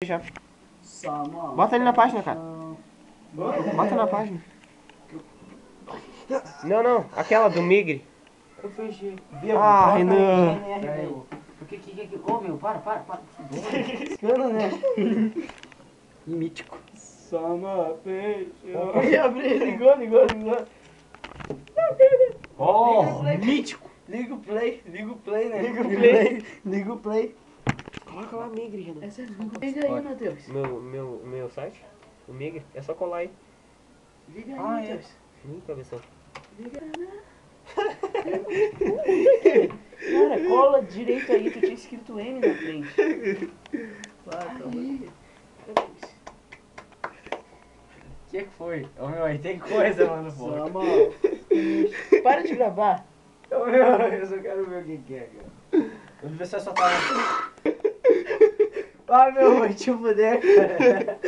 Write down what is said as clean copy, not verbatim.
Já. Bota ali na página, cara. Bota na página. Não, aquela do Migre. Eu fechei. Ah, Renan. O que é que... Ô, meu, para. Cana, né? Mítico. Sama, peixe. Abri. Ligou. Oh, mítico. Liga o play, né? Liga o play. Coloca lá Migre, Renan. Liga aí, Matheus. Meu site? O Migre. É só colar aí. Liga aí, Matheus. Cabeção. Cara, cola direito aí, tu tinha escrito M na frente. O que foi? Ô, meu, aí tem coisa, mano, pô. Sama. Para de gravar. Ô, meu, eu só quero ver o que é, cara. Eu vou ver se é só tá... Ah, meu, vai te fuder, cara.